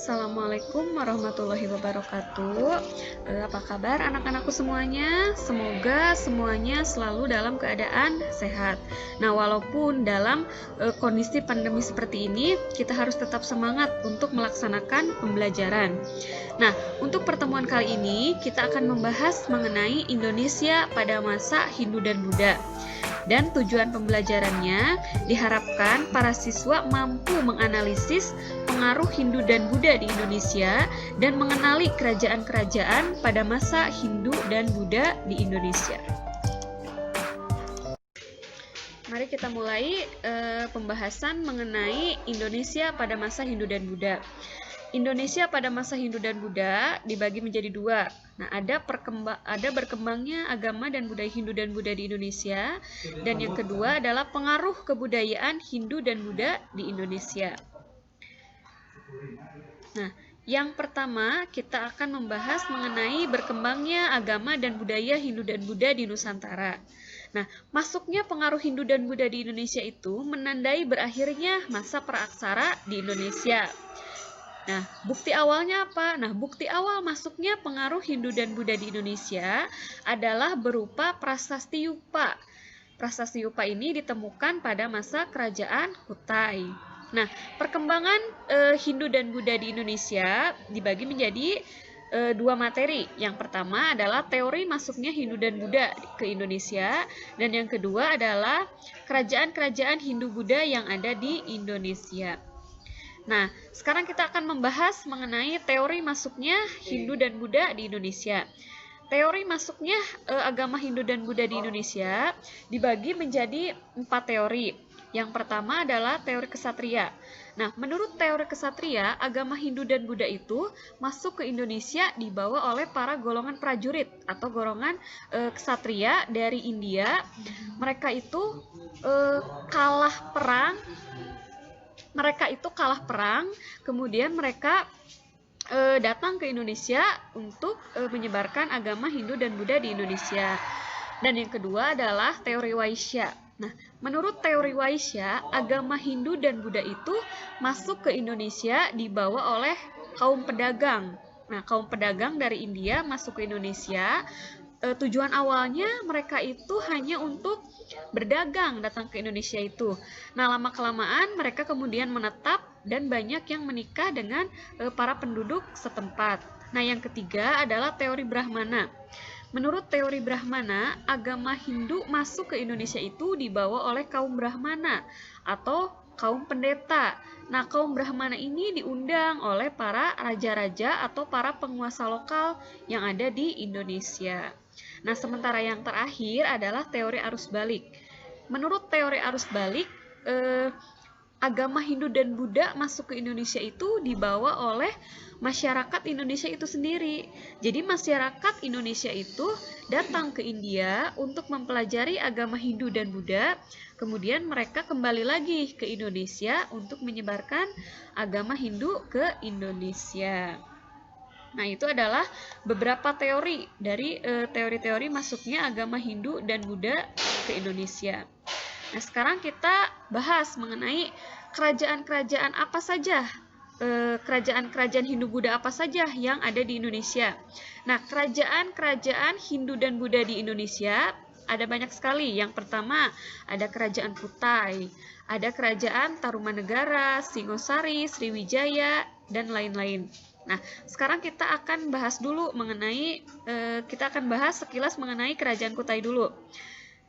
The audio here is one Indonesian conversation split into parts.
Assalamualaikum warahmatullahi wabarakatuh. Apa kabar anak-anakku semuanya? Semoga semuanya selalu dalam keadaan sehat. Nah, walaupun dalam kondisi pandemi seperti ini, kita harus tetap semangat untuk melaksanakan pembelajaran. Nah, untuk pertemuan kali ini, kita akan membahas mengenai Indonesia pada masa Hindu dan Buddha. Dan tujuan pembelajarannya diharapkan para siswa mampu menganalisis pengaruh Hindu dan Buddha di Indonesia dan mengenali kerajaan-kerajaan pada masa Hindu dan Buddha di Indonesia. Mari kita mulai pembahasan mengenai Indonesia pada masa Hindu dan Buddha. Indonesia pada masa Hindu dan Buddha dibagi menjadi dua. Nah, ada berkembangnya agama dan budaya Hindu dan Buddha di Indonesia, dan yang kedua adalah pengaruh kebudayaan Hindu dan Buddha di Indonesia. Nah, yang pertama kita akan membahas mengenai berkembangnya agama dan budaya Hindu dan Buddha di Nusantara. Nah, masuknya pengaruh Hindu dan Buddha di Indonesia itu menandai berakhirnya masa praaksara di Indonesia. Nah, bukti awalnya apa? Nah, bukti awal masuknya pengaruh Hindu dan Buddha di Indonesia adalah berupa prasasti Yupa. Prasasti Yupa ini ditemukan pada masa Kerajaan Kutai. Nah, perkembangan Hindu dan Buddha di Indonesia dibagi menjadi dua materi. Yang pertama adalah teori masuknya Hindu dan Buddha ke Indonesia, dan yang kedua adalah kerajaan-kerajaan Hindu-Buddha yang ada di Indonesia. Nah, sekarang kita akan membahas mengenai teori masuknya Hindu dan Buddha di Indonesia. Teori masuknya agama Hindu dan Buddha di Indonesia dibagi menjadi 4 teori. Yang pertama adalah teori kesatria. Nah, menurut teori kesatria, agama Hindu dan Buddha itu masuk ke Indonesia dibawa oleh para golongan prajurit atau golongan kesatria dari India. Mereka itu kalah perang, kemudian mereka datang ke Indonesia untuk menyebarkan agama Hindu dan Buddha di Indonesia. Dan yang kedua adalah teori Waisya. Nah, menurut teori Waisya, agama Hindu dan Buddha itu masuk ke Indonesia dibawa oleh kaum pedagang. Nah, kaum pedagang dari India masuk ke Indonesia. Tujuan awalnya mereka itu hanya untuk berdagang datang ke Indonesia itu. Nah, lama-kelamaan mereka kemudian menetap dan banyak yang menikah dengan para penduduk setempat. Nah, yang ketiga adalah teori Brahmana. Menurut teori Brahmana, agama Hindu masuk ke Indonesia itu dibawa oleh kaum Brahmana atau kaum pendeta. Nah, kaum Brahmana ini diundang oleh para raja-raja atau para penguasa lokal yang ada di Indonesia. Nah, sementara yang terakhir adalah teori arus balik. Menurut teori arus balik, agama Hindu dan Buddha masuk ke Indonesia itu dibawa oleh masyarakat Indonesia itu sendiri. Jadi masyarakat Indonesia itu datang ke India untuk mempelajari agama Hindu dan Buddha, kemudian mereka kembali lagi ke Indonesia untuk menyebarkan agama Hindu ke Indonesia. Nah, itu adalah beberapa teori dari teori-teori masuknya agama Hindu dan Buddha ke Indonesia. Nah, sekarang kita bahas mengenai kerajaan-kerajaan apa saja, kerajaan-kerajaan Hindu-Buddha apa saja yang ada di Indonesia. Nah, kerajaan-kerajaan Hindu dan Buddha di Indonesia ada banyak sekali. Yang pertama, ada Kerajaan Kutai, ada Kerajaan Tarumanegara, Singosari, Sriwijaya, dan lain-lain. Nah, sekarang kita akan bahas sekilas mengenai Kerajaan Kutai dulu.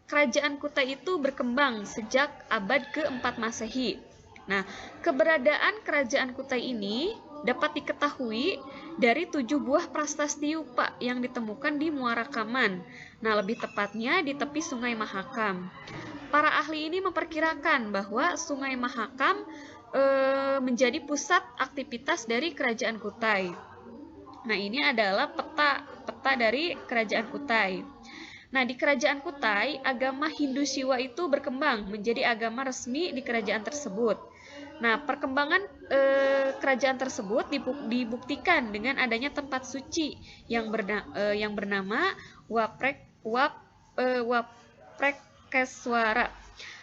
Kerajaan Kutai itu berkembang sejak abad ke-4 Masehi. Nah, keberadaan Kerajaan Kutai ini dapat diketahui dari 7 buah prasasti Yupa yang ditemukan di Muara Kaman. Nah, lebih tepatnya di tepi Sungai Mahakam. Para ahli ini memperkirakan bahwa Sungai Mahakam menjadi pusat aktivitas dari Kerajaan Kutai. Nah, ini adalah peta dari Kerajaan Kutai. Nah, di Kerajaan Kutai, agama Hindu Siwa itu berkembang menjadi agama resmi di kerajaan tersebut. Nah, perkembangan kerajaan tersebut dibuktikan dengan adanya tempat suci yang bernama Waprekeswara.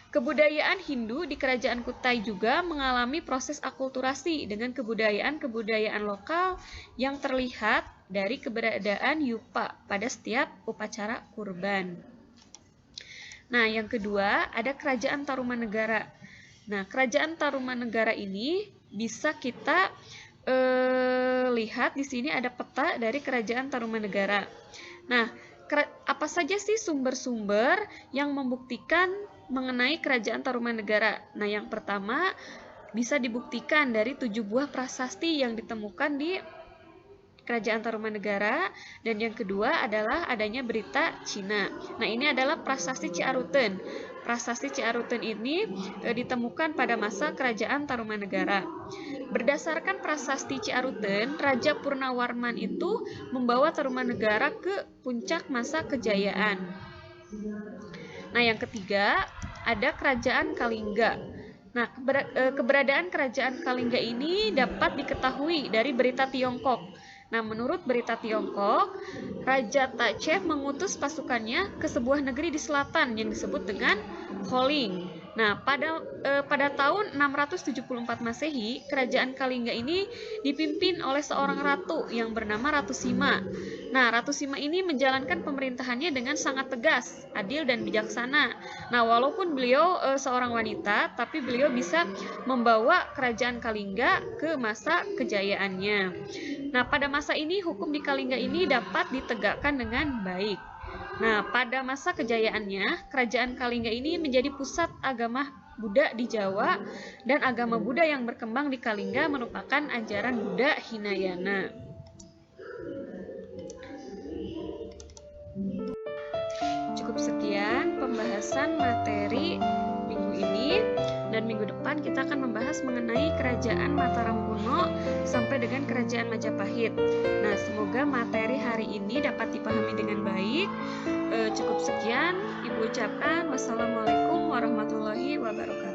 Kebudayaan Hindu di Kerajaan Kutai juga mengalami proses akulturasi dengan kebudayaan-kebudayaan lokal yang terlihat dari keberadaan yupa pada setiap upacara kurban. Nah, yang kedua ada Kerajaan Tarumanegara. Nah, Kerajaan Tarumanegara ini bisa kita lihat di sini ada peta dari Kerajaan Tarumanegara. Nah, apa saja sih sumber-sumber yang membuktikan mengenai Kerajaan Tarumanegara? Nah, yang pertama bisa dibuktikan dari 7 buah prasasti yang ditemukan di Kerajaan Tarumanegara, dan yang kedua adalah adanya berita Cina. Nah, ini adalah prasasti Ciaruten. Prasasti Ciaruten ini ditemukan pada masa Kerajaan Tarumanegara. Berdasarkan prasasti Ciaruten, Raja Purnawarman itu membawa Tarumanegara ke puncak masa kejayaan. Nah, yang ketiga ada Kerajaan Kalingga. Nah, keberadaan Kerajaan Kalingga ini dapat diketahui dari berita Tiongkok. Nah, menurut berita Tiongkok, Raja Tache mengutus pasukannya ke sebuah negeri di selatan yang disebut dengan Kholing. Nah, pada tahun 674 Masehi, Kerajaan Kalingga ini dipimpin oleh seorang ratu yang bernama Ratu Sima. Nah, Ratu Sima ini menjalankan pemerintahannya dengan sangat tegas, adil, dan bijaksana. Nah, walaupun beliau seorang wanita, tapi beliau bisa membawa Kerajaan Kalingga ke masa kejayaannya. Nah, pada masa ini hukum di Kalingga ini dapat ditegakkan dengan baik. Nah, pada masa kejayaannya, Kerajaan Kalingga ini menjadi pusat agama Buddha di Jawa, dan agama Buddha yang berkembang di Kalingga merupakan ajaran Buddha Hinayana. Cukup sekian pembahasan materi minggu ini, dan minggu depan kita akan membahas mengenai Kerajaan Mataram kuno sampai dengan Kerajaan Majapahit. Nah, semoga materi hari ini dapat dipahami dengan baik. Cukup sekian, Ibu ucapkan wassalamualaikum warahmatullahi wabarakatuh.